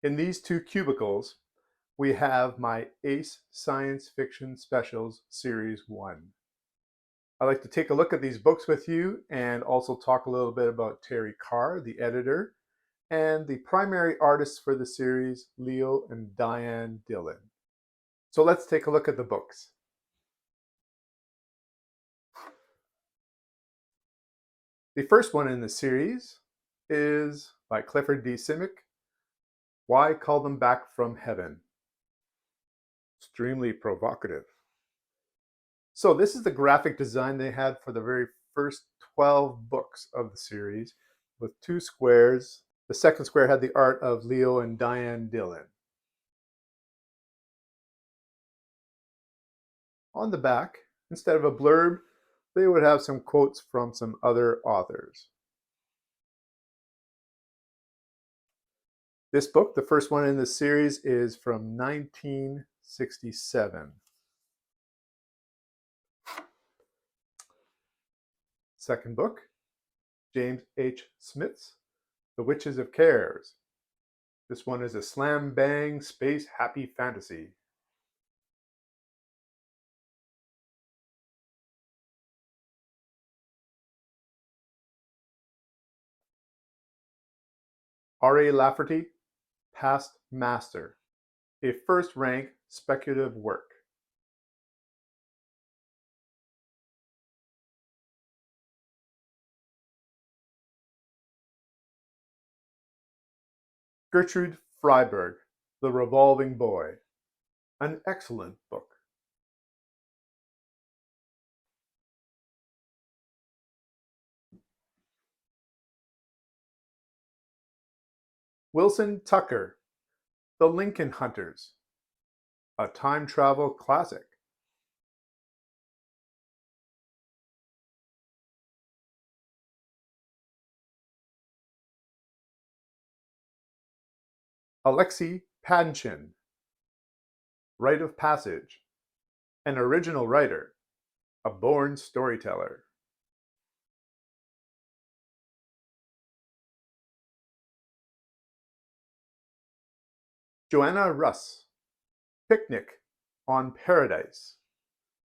In these two cubicles, we have my ACE Science Fiction Specials Series 1. I'd like to take a look at these books with you and also talk a little bit about Terry Carr, the editor, and the primary artists for the series, Leo and Diane Dillon. So let's take a look at the books. The first one in the series is by Clifford D. Simic, Why Call Them Back from Heaven? Extremely provocative. So this is the graphic design they had for the very first 12 books of the series with two squares. The second square had the art of Leo and Diane Dillon. On the back, instead of a blurb, they would have some quotes from some other authors. This book, the first one in the series, is from 1967. Second book, James H. Smith's The Witches of Cares. This one is a slam bang space happy fantasy. R.A. Lafferty, Past Master, a first-rank speculative work. Gertrude Freiberg, The Revolving Boy, an excellent book. Wilson Tucker, The Lincoln Hunters, a time travel classic. Alexei Panshin, Rite of Passage, an original writer, a born storyteller. Joanna Russ, Picnic on Paradise,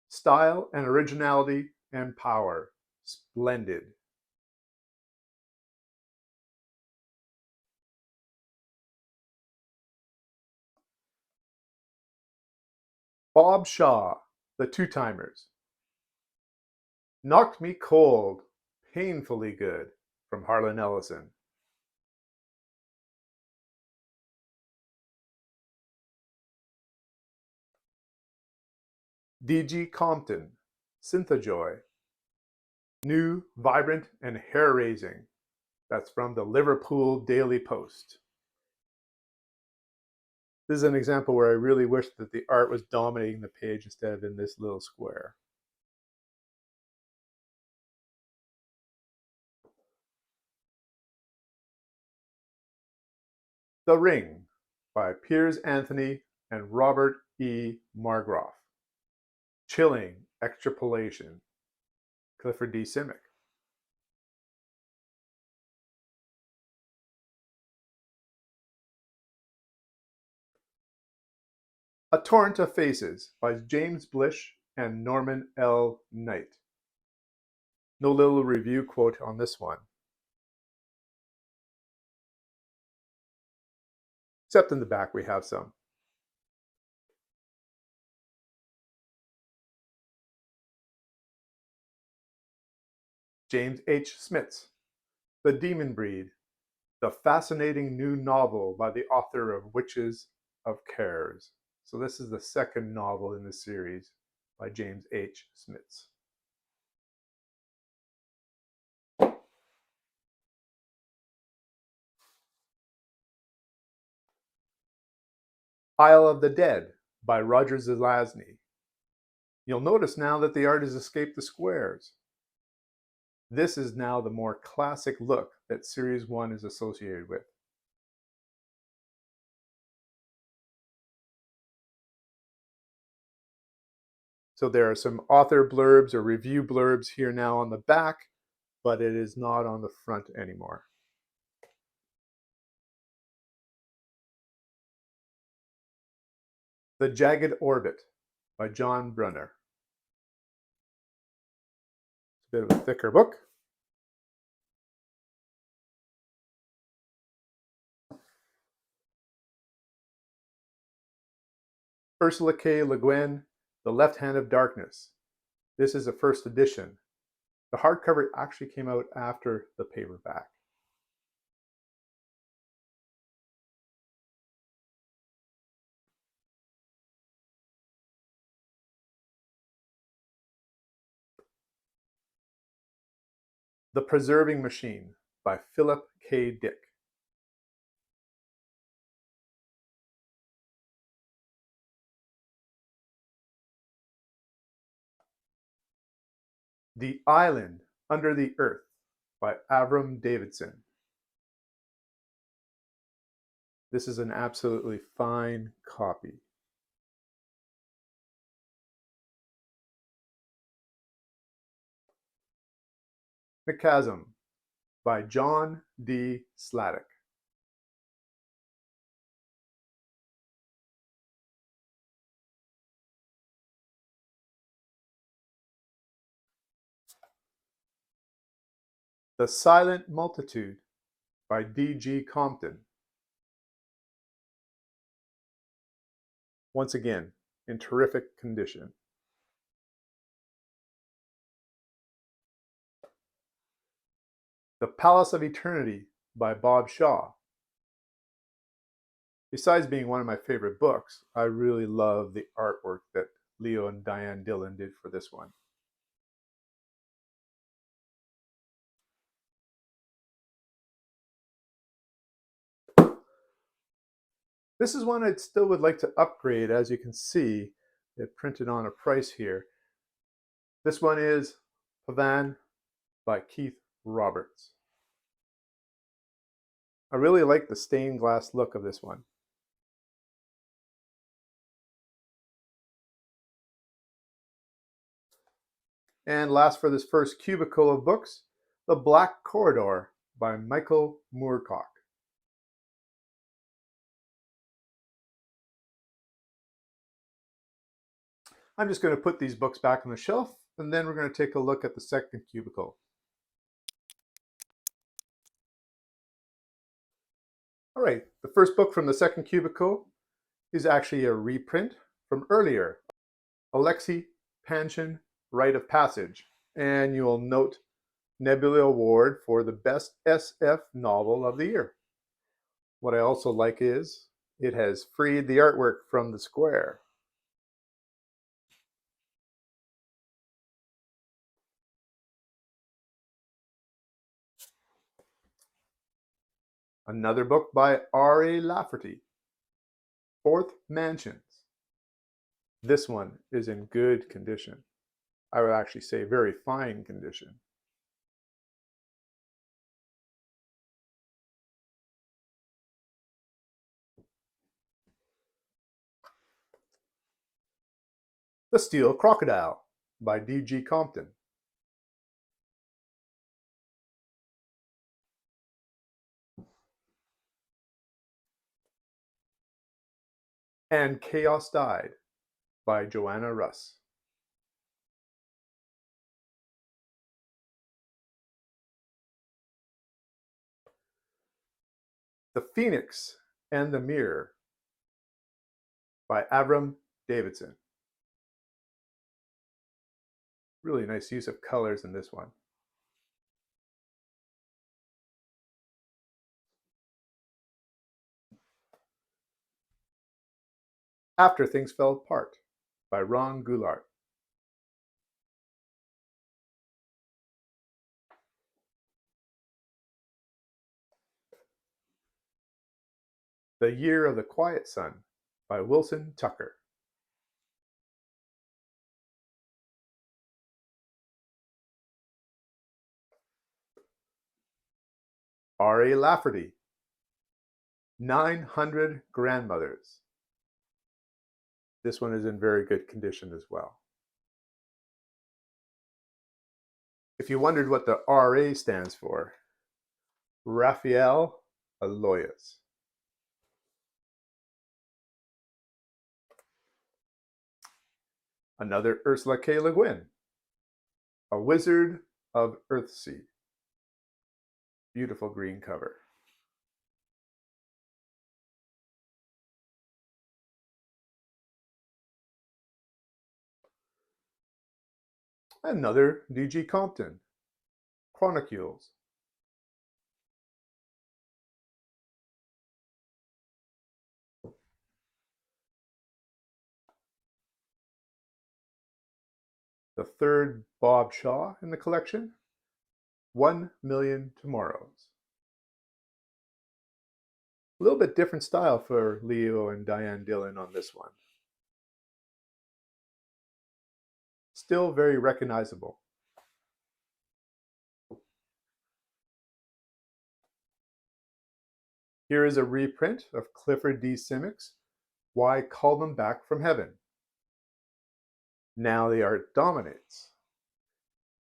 style and originality and power, splendid. Bob Shaw, The Two-Timers, Knocked Me Cold, Painfully Good, from Harlan Ellison. D.G. Compton, Synthojoy, new, vibrant, and hair-raising. That's from the Liverpool Daily Post. This is an example where I really wish that the art was dominating the page instead of in this little square. The Ring by Piers Anthony and Robert E. Margroff. Chilling extrapolation. Clifford D. Simic. A Torrent of Faces by James Blish and Norman L. Knight. No little review quote on this one. Except in the back we have some. James H. Smith's The Demon Breed, the fascinating new novel by the author of Witches of Cares. So this is the second novel in the series by James H. Smith's. Isle of the Dead by Roger Zelazny. You'll notice now that the art has escaped the squares. This is now the more classic look that Series 1 is associated with. So there are some author blurbs or review blurbs here now on the back, but it is not on the front anymore. The Jagged Orbit by John Brunner. It's a bit of a thicker book. Ursula K. Le Guin, The Left Hand of Darkness. This is a first edition. The hardcover actually came out after the paperback. The Preserving Machine by Philip K. Dick. The Island Under the Earth by Avram Davidson. This is an absolutely fine copy. McChasm by John D. Sladek. The Silent Multitude by D.G. Compton. Once again, in terrific condition. The Palace of Eternity by Bob Shaw. Besides being one of my favorite books, I really love the artwork that Leo and Diane Dillon did for this one. This is one I still would like to upgrade. As you can see, it printed on a price here. This one is Pavan by Keith Roberts. I really like the stained glass look of this one. And last for this first cubicle of books, The Black Corridor by Michael Moorcock. I'm just going to put these books back on the shelf, and then we're going to take a look at the second cubicle. All right, the first book from the second cubicle is actually a reprint from earlier, Alexei Panshin, Rite of Passage. And you'll note Nebula Award for the best SF novel of the year. What I also like is it has freed the artwork from the square. Another book by R.A. Lafferty, Fourth Mansions. This one is in good condition. I would actually say very fine condition. The Steel Crocodile by D.G. Compton. And Chaos Died by Joanna Russ. The Phoenix and the Mirror by Avram Davidson. Really nice use of colors in this one. After Things Fell Apart by Ron Goulart. The Year of the Quiet Sun by Wilson Tucker. R.A. Lafferty, 900 Grandmothers. This one is in very good condition as well. If you wondered what the RA stands for, Raphael Aloyas. Another Ursula K. Le Guin, A Wizard of Earthsea. Beautiful green cover. Another D.G. Compton, Chronicles. The third Bob Shaw in the collection, 1,000,000 Tomorrows. A little bit different style for Leo and Diane Dillon on this one. Still very recognizable. Here is a reprint of Clifford D. Simmons' Why Call Them Back from Heaven. Now the art dominates.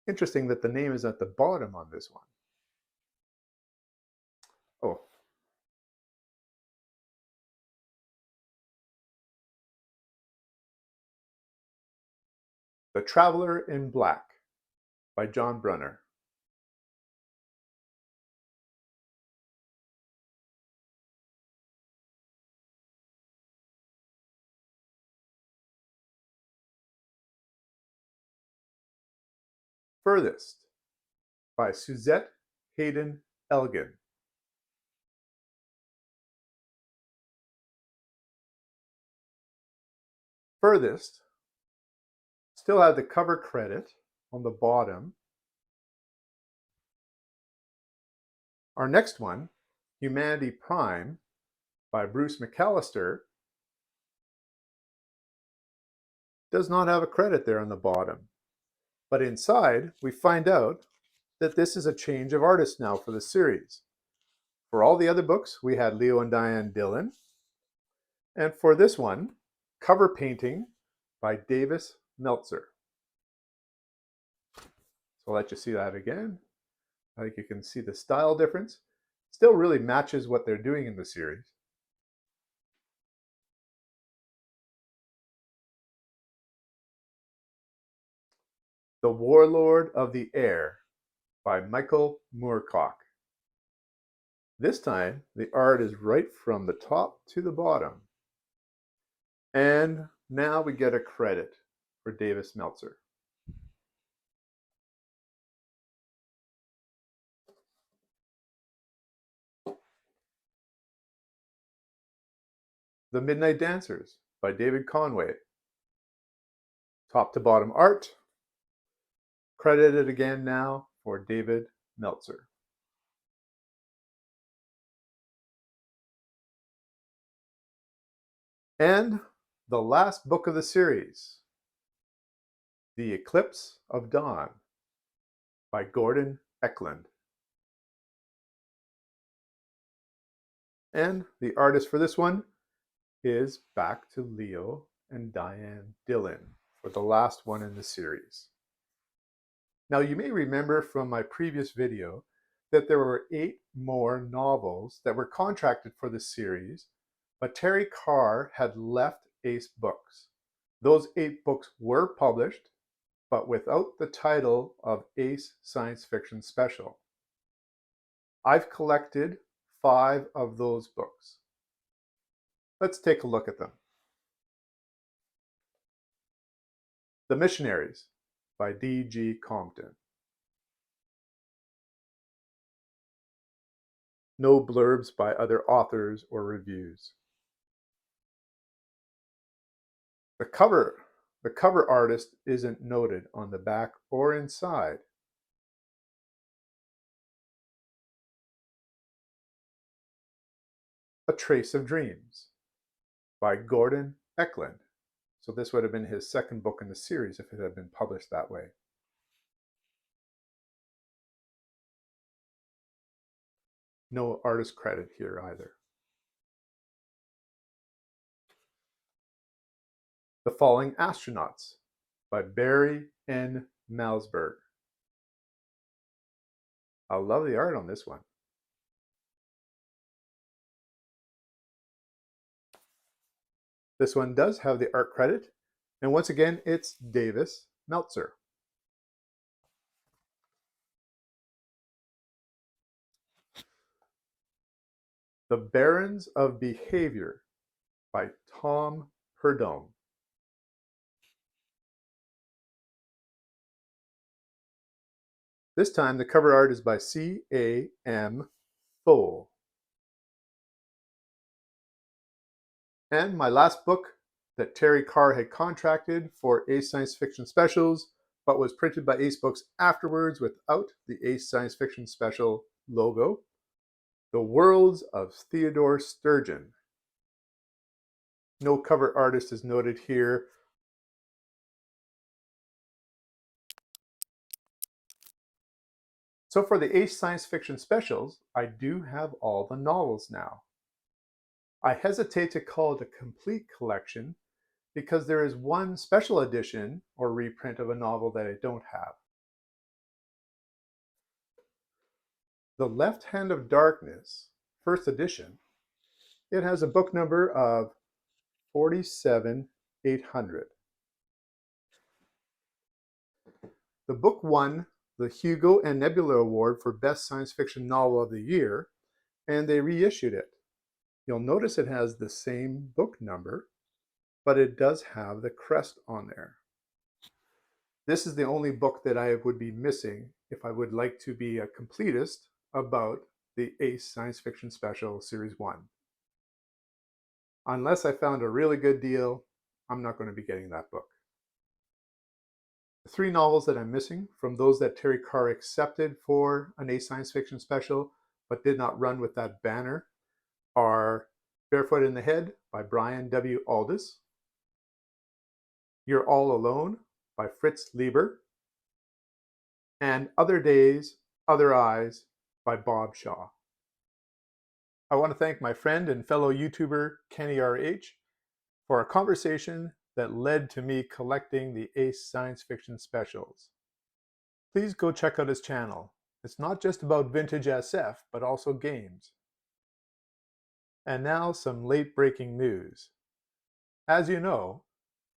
Interesting that the name is at the bottom on this one. Oh. The Traveler in Black by John Brunner. Furthest by Suzette Hayden Elgin. Furthest still had the cover credit on the bottom. Our next one, Humanity Prime by Bruce McAllister, does not have a credit there on the bottom. But inside, we find out that this is a change of artist now for the series. For all the other books, we had Leo and Diane Dillon. And for this one, cover painting by Davis Meltzer. So I'll let you see that again. I think you can see the style difference. Still really matches what they're doing in the series. The Warlord of the Air by Michael Moorcock. This time, the art is right from the top to the bottom. And now we get a credit for Davis Meltzer. The Midnight Dancers by David Conway. Top to bottom art. Credited again now for David Meltzer. And the last book of the series, The Eclipse of Dawn by Gordon Eklund. And the artist for this one is back to Leo and Diane Dillon for the last one in the series. Now you may remember from my previous video that there were 8 more novels that were contracted for the series, but Terry Carr had left Ace Books. Those 8 books were published, but without the title of Ace Science Fiction Special. I've collected 5 of those books. Let's take a look at them. The Missionaries by D.G. Compton. No blurbs by other authors or reviews. The cover artist isn't noted on the back or inside. A Trace of Dreams by Gordon Eklund. So this would have been his second book in the series if it had been published that way. No artist credit here either. The Falling Astronauts by Barry N. Malzberg. I love the art on this one. This one does have the art credit And once again, it's Davis Meltzer. The Barons of Behavior by Tom Perdome. This time the cover art is by C.A.M. Thole. And my last book that Terry Carr had contracted for Ace Science Fiction Specials, but was printed by Ace Books afterwards without the Ace Science Fiction Special logo, The Worlds of Theodore Sturgeon. No cover artist is noted here. So for the Ace Science Fiction Specials, I do have all the novels now. I hesitate to call it a complete collection because there is one special edition or reprint of a novel that I don't have. The Left Hand of Darkness, first edition, it has a book number of 47800. The book won the Hugo and Nebula Award for Best Science Fiction Novel of the Year, and they reissued it. You'll notice it has the same book number, but it does have the crest on there. This is the only book that I would be missing if I would like to be a completist about the Ace Science Fiction Special Series 1. Unless I found a really good deal, I'm not going to be getting that book. The three novels that I'm missing from those that Terry Carr accepted for an Ace Science Fiction Special but did not run with that banner are Barefoot in the Head by Brian W. Aldiss, You're All Alone by Fritz Leiber, and Other Days, Other Eyes by Bob Shaw. I want to thank my friend and fellow YouTuber Kenny R.H. for a conversation that led to me collecting the Ace Science Fiction Specials. Please go check out his channel. It's not just about vintage SF, but also games. And now some late-breaking news. As you know,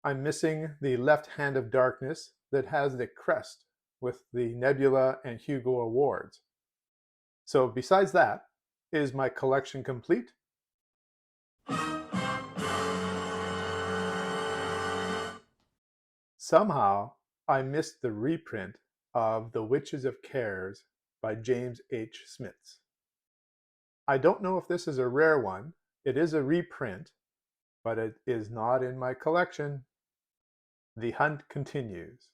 I'm missing the Left Hand of Darkness that has the crest with the Nebula and Hugo Awards. So besides that, is my collection complete? Somehow, I missed the reprint of The Witches of Cares by James H. Smits. I don't know if this is a rare one. It is a reprint, but it is not in my collection. The hunt continues.